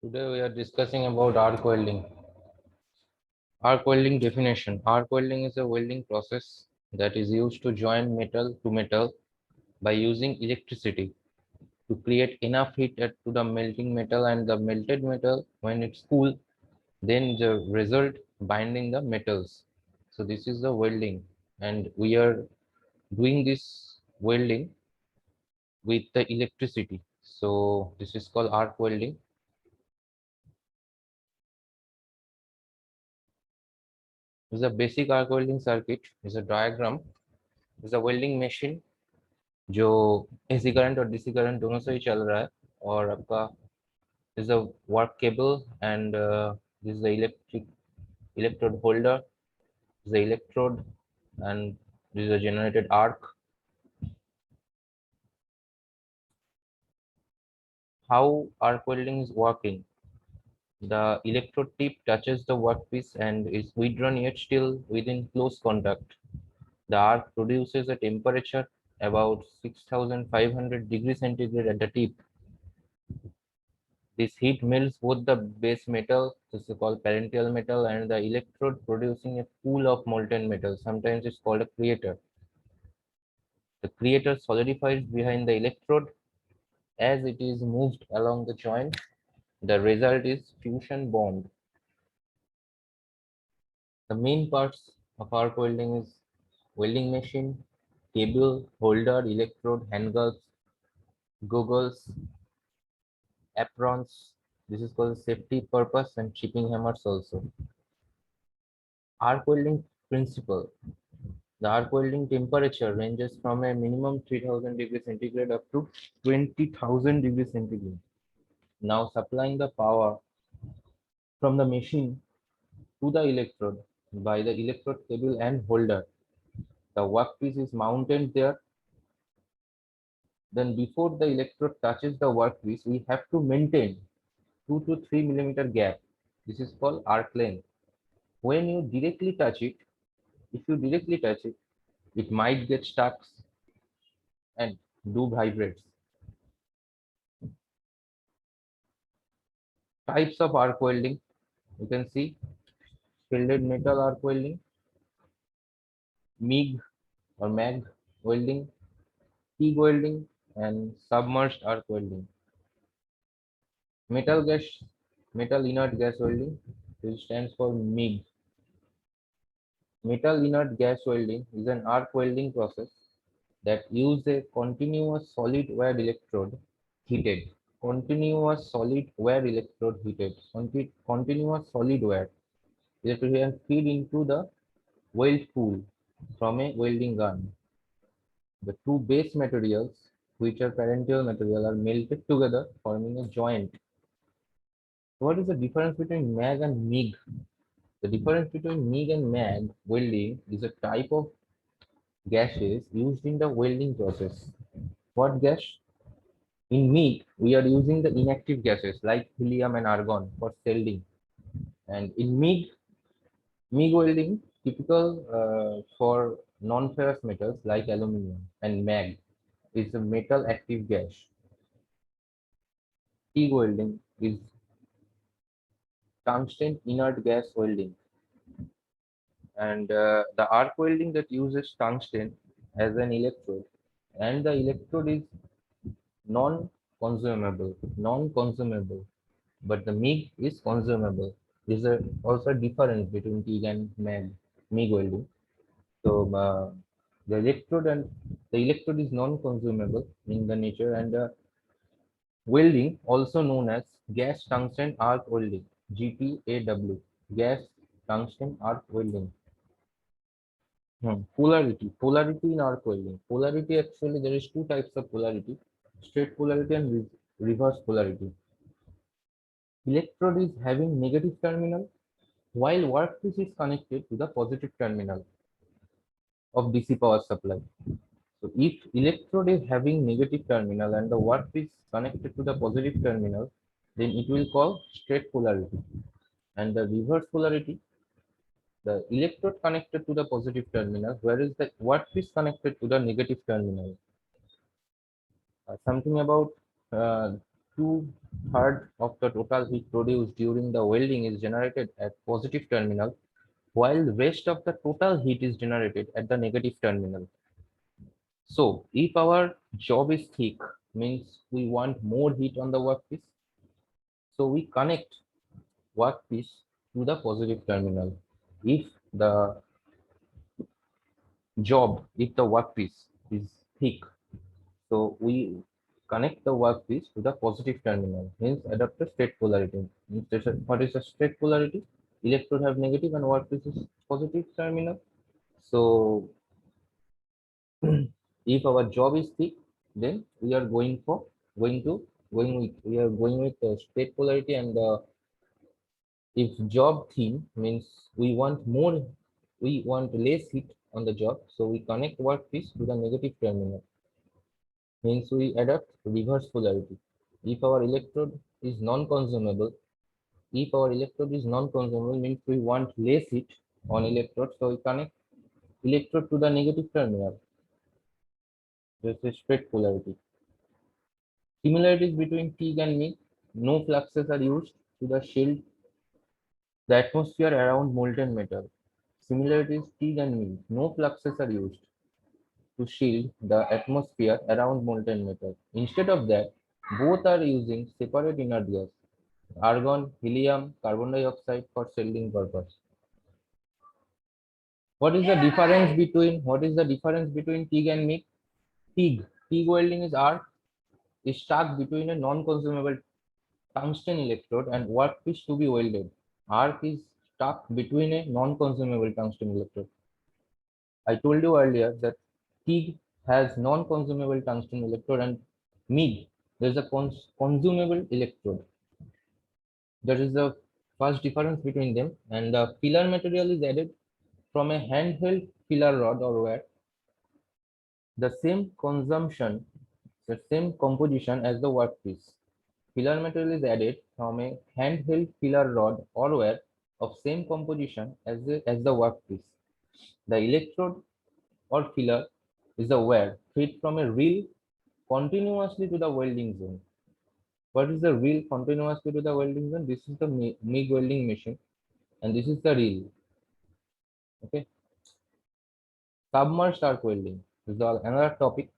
Today we are discussing about arc welding. Arc welding definition. Arc welding is a welding process that is used to join metal to metal by using electricity to create enough heat to the melting metal, and the melted metal, when it's cool, then the result binding the metals. So this is the welding, and we are doing this welding with the electricity. So this is called arc welding. This is a basic arc welding circuit. Is a diagram. Is a welding machine जो AC current और DC current दोनों से ही चल रहा है, और आपका is a work cable and this is the electric electrode holder, the electrode, and this is a generated arc. How arc welding is working: the electrode tip touches the workpiece and is withdrawn yet still within close contact. The arc produces a temperature about 6500 degrees centigrade at the tip. This heat melts both the base metal, this is called parential metal, and the electrode, producing a pool of molten metal. Sometimes it's called a crater. The crater solidifies behind the electrode as it is moved along the joint. The result is fusion bond. The main parts of arc welding is welding machine, cable, holder, electrode, hand gloves, goggles, aprons. This is called safety purpose, and chipping hammers also. Arc welding principle. The arc welding temperature ranges from a minimum 3000 degrees centigrade up to 20,000 degrees centigrade. Now supplying the power from the machine to the electrode by the electrode cable and holder. The workpiece is mounted there. Then before the electrode touches the workpiece, we have to maintain 2 to 3 millimeter gap. This is called arc length. When you directly touch it, if you directly touch it, it might get stuck and do vibrates. Types of arc welding, you can see shielded metal arc welding, MIG or MAG welding, TIG welding, and submerged arc welding. Metal gas, metal inert gas welding, which stands for MIG. Metal inert gas welding is an arc welding process that uses a continuous solid wire electrode heated. Continuous solid wire electrode heated. Continuous solid wire electrode feed into the weld pool from a welding gun. The two base materials, which are parential material, are melted together, forming a joint. What is the difference between MAG and MIG? The difference between MIG and MAG welding is a type of gases used in the welding process. What gas? In MIG, we are using the inactive gases like helium and argon for shielding. And in MIG welding, typical for non-ferrous metals like aluminum, and MAG is a metal active gas. TIG welding is tungsten inert gas welding, and the arc welding that uses tungsten as an electrode, and the electrode is non-consumable, but the MIG is consumable. There's also a difference between TIG and MIG welding. So the electrode is non-consumable in the nature, and welding, also known as gas tungsten arc welding, GTAW, gas tungsten arc welding. Polarity in arc welding. Polarity, actually, there is two types of polarity: straight polarity and reverse polarity. Electrode is having negative terminal, while workpiece is connected to the positive terminal of DC power supply. So if electrode is having negative terminal and the workpiece connected to the positive terminal, then it will call straight polarity. And the reverse polarity, the electrode connected to the positive terminal, whereas the workpiece connected to the negative terminal. Something about uh, 2/3 of the total heat produced during the welding is generated at positive terminal, while the rest of the total heat is generated at the negative terminal. So if our job is thick, means we want more heat on the workpiece, so we connect workpiece to the positive terminal. If the if the workpiece is thick, so we connect the workpiece to the positive terminal, hence adopt a straight polarity. What is a straight polarity? Electrode have negative and workpiece is positive terminal. So if our job is thick, then we are going to going with we are going with the straight polarity, and if job thin means we want less heat on the job, so we connect workpiece to the negative terminal. Hence, we adopt reverse polarity. If our electrode is non-consumable, means we want less heat on electrode, so we connect electrode to the negative terminal. This is straight polarity. Similarities between TIG and MIG: no fluxes are used to the shield the atmosphere around molten metal. Similarities TIG and MIG: no fluxes are used to shield the atmosphere around molten metal. Instead of that, both are using separate inert gas, argon, helium, carbon dioxide for shielding purpose. What is the difference between TIG and MIG? TIG welding is stuck between a non-consumable tungsten electrode and workpiece to be welded. Arc is stuck between a non-consumable tungsten electrode. I told you earlier that TIG has non-consumable tungsten electrode, and MIG there's a consumable electrode. That is the first difference between them. And the filler material is added from a handheld filler rod or wire. The same consumption, the same composition as the workpiece. Filler material is added from a handheld filler rod or wire of same composition as the workpiece. The electrode or filler is a wire fed from a reel continuously to the welding zone. What is the reel continuously to the welding zone? This is the MIG welding machine, and this is the reel. Okay. Submerged arc welding is another topic.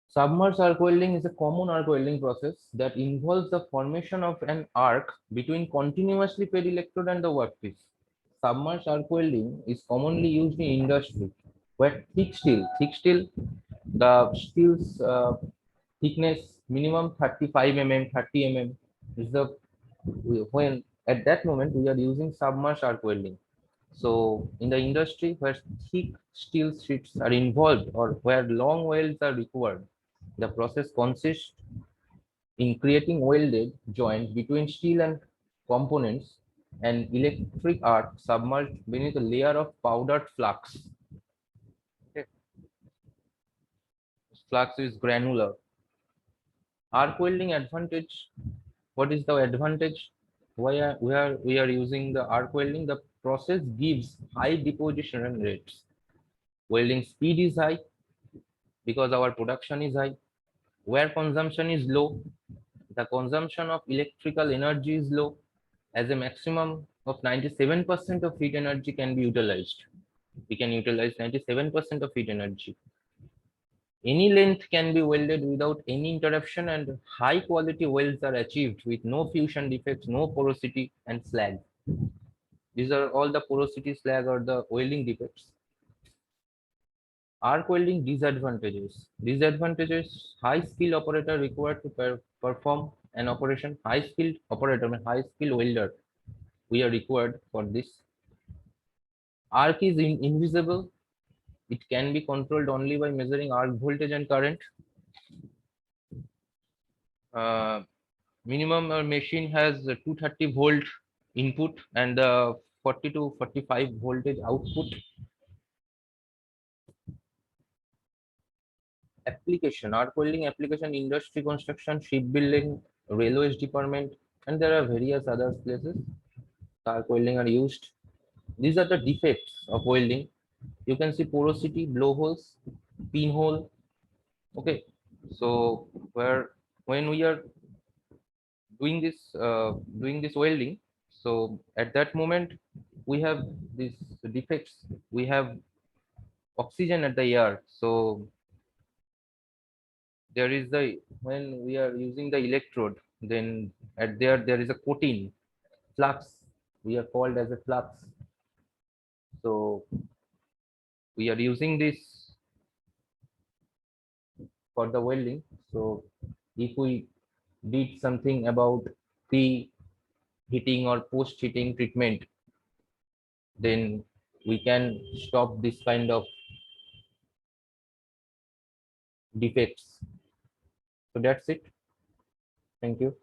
Submerged arc welding is a common arc welding process that involves the formation of an arc between continuously fed electrode and the workpiece. Submerged arc welding is commonly used in industry where thick steel, the steel's thickness minimum 35 mm, 30 mm is the when at that moment we are using submerged arc welding. So in the industry where thick steel sheets are involved or where long welds are required, the process consists in creating welded joints between steel and components and electric arc submerged beneath a layer of powdered flux. Okay. Flux is granular. Arc welding advantage. What is the advantage? We are using the arc welding? The process gives high deposition rates. Welding speed is high because our production is high. Where consumption is low, the consumption of electrical energy is low, as a maximum of 97% of heat energy can be utilized. We can utilize 97% of heat energy. Any length can be welded without any interruption, and high quality welds are achieved with no fusion defects, no porosity and slag. These are all the porosity, slag, or the welding defects. Arc welding disadvantages. Disadvantages: high skill operator required to perform an operation. High skilled operator, high skilled welder, we are required for this. Arc is invisible. It can be controlled only by measuring arc voltage and current. Minimum machine has 230 volt input and 40 to 45 voltage output. Application: arc welding application: industry, construction, shipbuilding, railways department, and there are various other places arc welding are used. These are the defects of welding. You can see porosity, blowholes, pinhole. Okay, so when we are doing this welding. So at that moment we have these defects, we have oxygen at the air. So there is the, when we are using the electrode, then at there is a coating flux, we are called as a flux. So we are using this for the welding. So if we did something about pre heating or post heating treatment, then we can stop this kind of defects. So that's it. Thank you.